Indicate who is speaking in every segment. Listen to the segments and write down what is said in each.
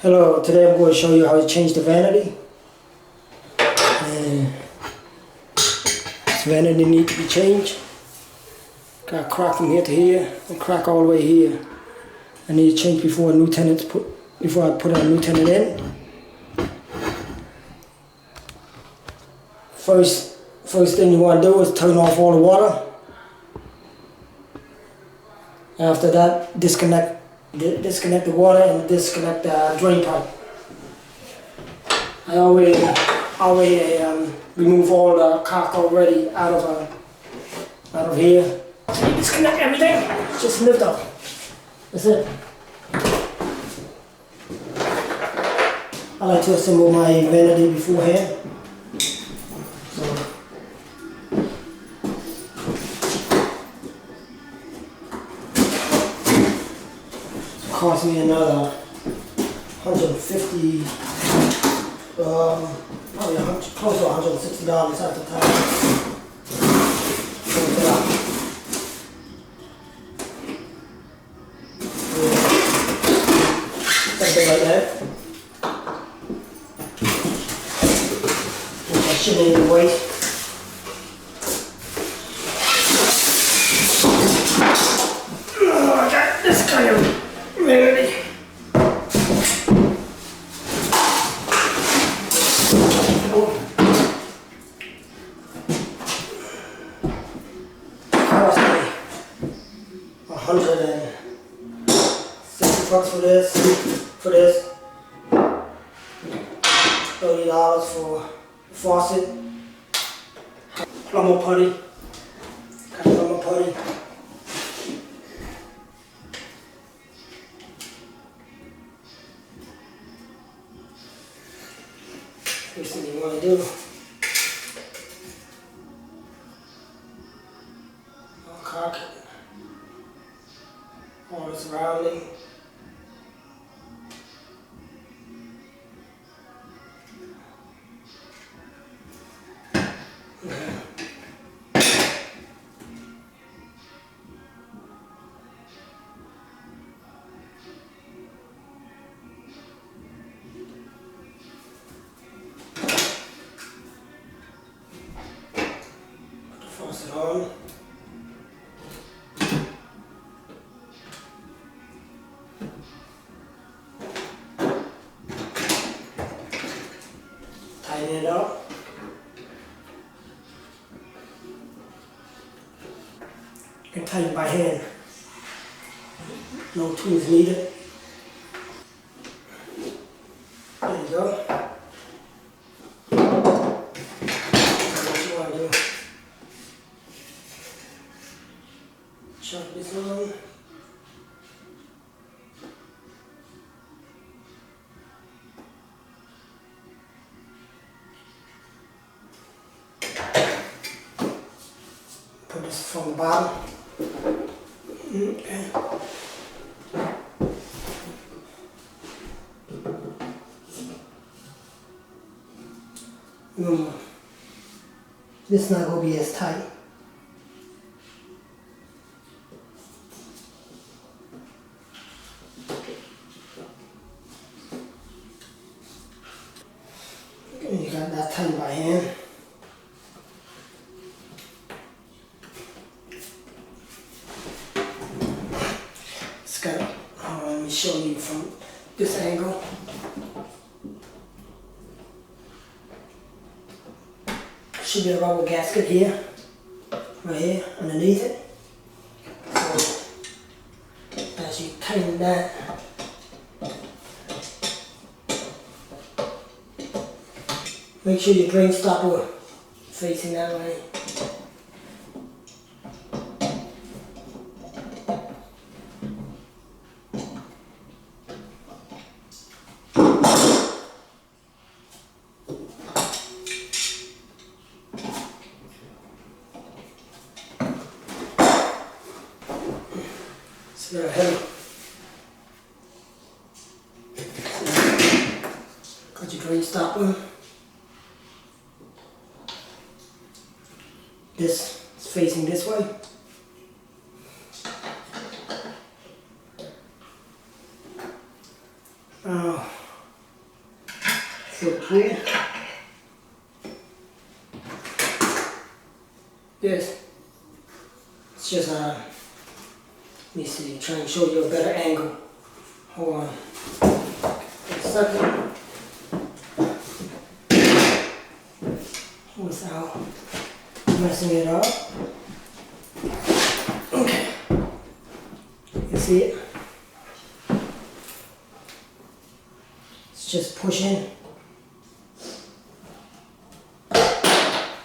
Speaker 1: Hello, today I'm going to show you how to change the vanity. And this vanity needs to be changed. Got a crack from here to here, and crack all the way here. I need to change before I put a new tenant in. First thing you want to do is turn off all the water. After that, disconnect the water and disconnect the drain pipe. I already remove all the caulk already out of here. Disconnect everything. Just lift up. That's it. I like to assemble my vanity beforehand. Cost me another 150, probably close to $160 after tax. Something like that. Put that shit in the waste. Oh, I got this kind of vanity. Cost me $160 for this. $30 for faucet. Plumber putty. Got plumber putty. First thing you want to do, caulk all the surrounding. Faucet on. Tighten it up. You can tighten by hand. No tools needed. There you go. Chuck this on. Put this from the bottom. Okay. This is not going to be as tight. And you got that tight by hand. It's got, let me show you from this angle. Should be a rubber gasket here, right here, underneath it. So, as you tighten that, make sure your drain stopper facing that way. It's very heavy. Got your drain stopper. This is facing this way. for the pool. Yes. It's just let me see, try and show you a better angle. Hold on. A second. Without messing it up. Okay. You see it? It's just pushing.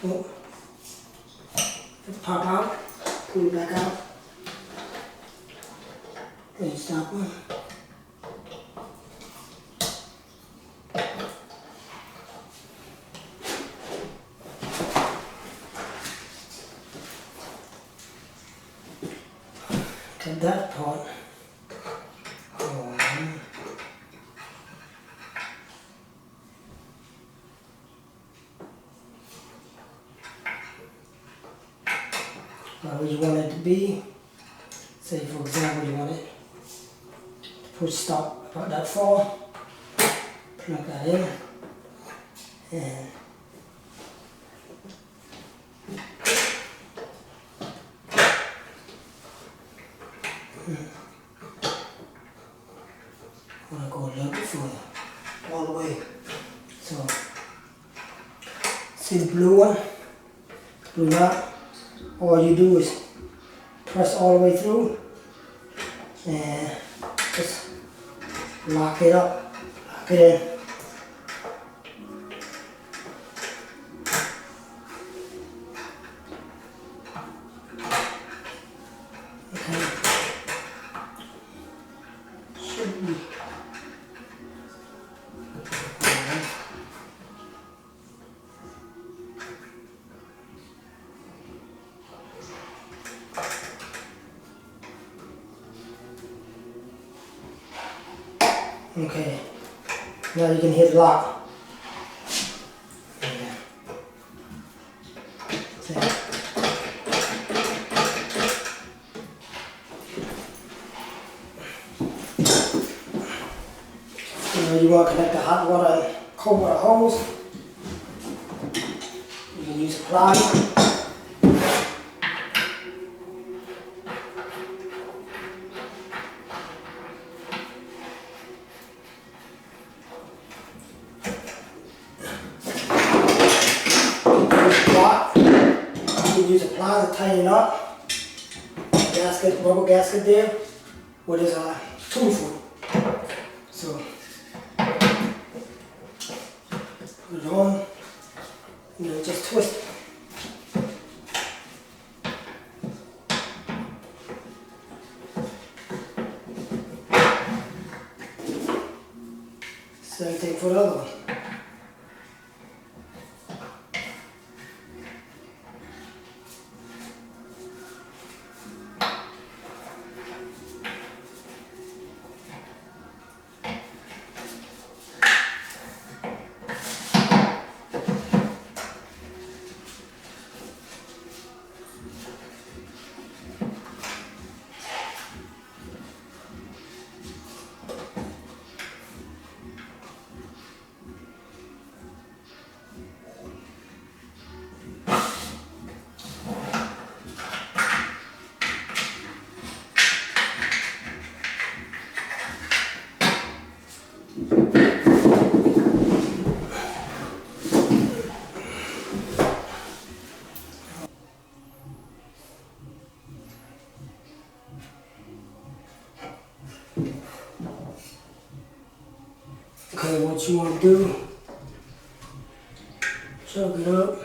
Speaker 1: Oh. Pop out, pull it back out. Then stop one. Cut that part. Where you want it to be. Say for example you want it to push stop about that far. Plug that in. And I'm gonna go a little bit further. All the way. So see the blue one? Blue knot? All you do is press all the way through and just lock it up, lock it in. Okay. Should be. Okay, now you can hit lock. Yeah. Now you want to connect the hot water and cold water hose. You can use a plier. You can use a plier to tighten up. Gasket, rubber gasket there, with his tool foot. So put it on, and then just twist it. Same thing for the other one. Okay, what you want to do, chug it up.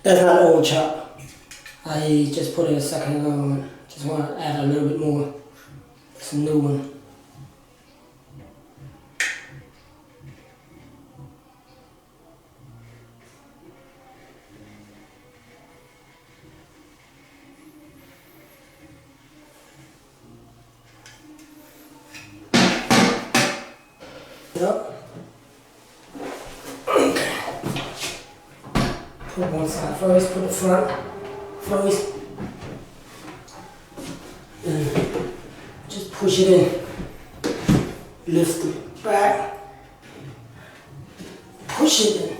Speaker 1: That's not old chop. I just put it a second ago. Just want to add a little bit more. It's a new one. Yep. Okay. put one side first, put the front first. And just push it in. Lift it back. Push it in.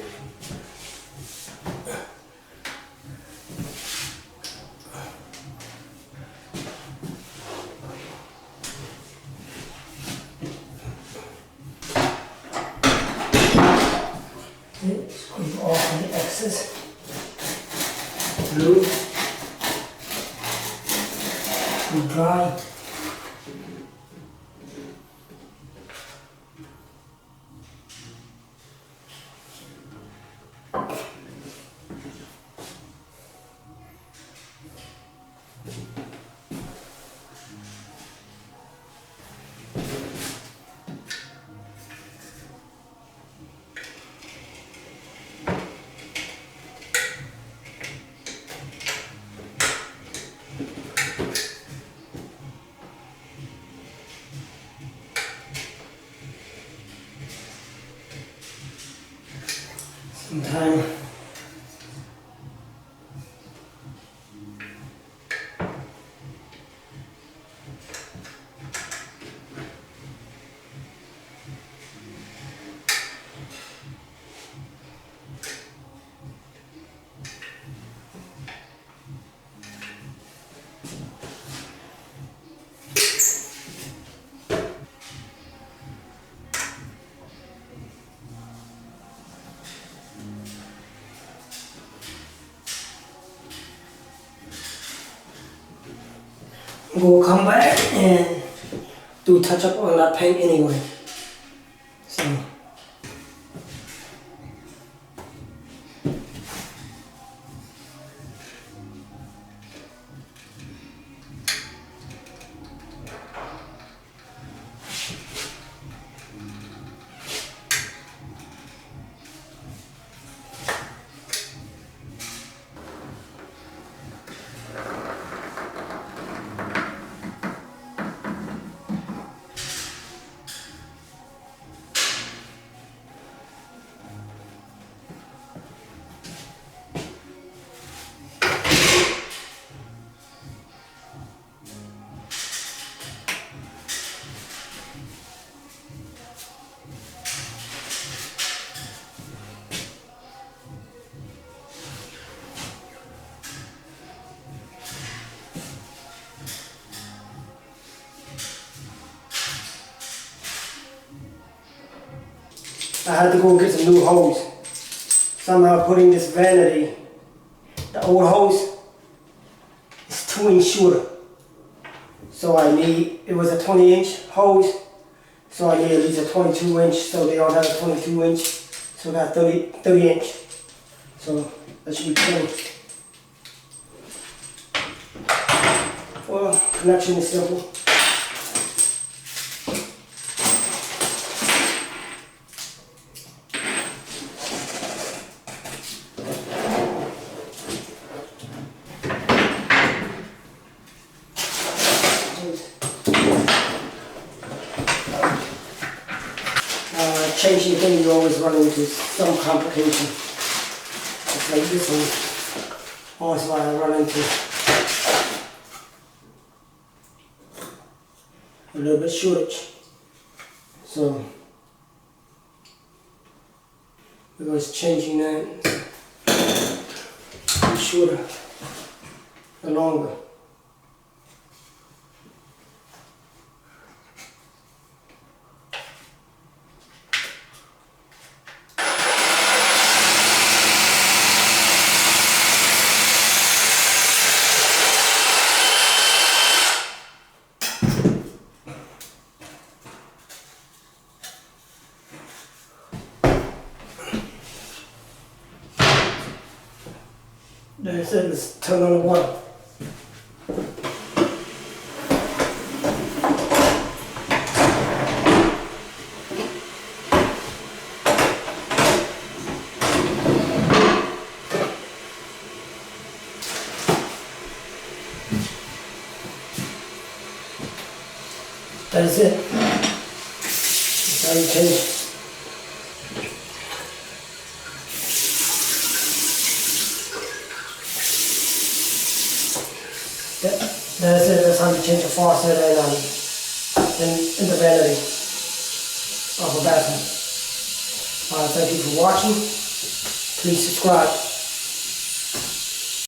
Speaker 1: Squeeze off the excess glue and dry. Sometime we'll come back and do touch up on that paint anyway. So I had to go get some new hose. Somehow putting this vanity, the old hose, is 2 inch shorter. So I need, it was a 20 inch hose, so I need at least a 22 inch, so they don't have a 22 inch, so I got 30 inch. So that should be 20. Well, connection is simple. Changing things, you always run into some complication. It's like this one, always what I run into. A little bit shortage. So, it was changing that shorter and longer. That's it, let's turn on the water. That's it. It's how you change. That's it. That's how you change a faucet in the vanity of a bathroom. Thank you for watching. Please subscribe.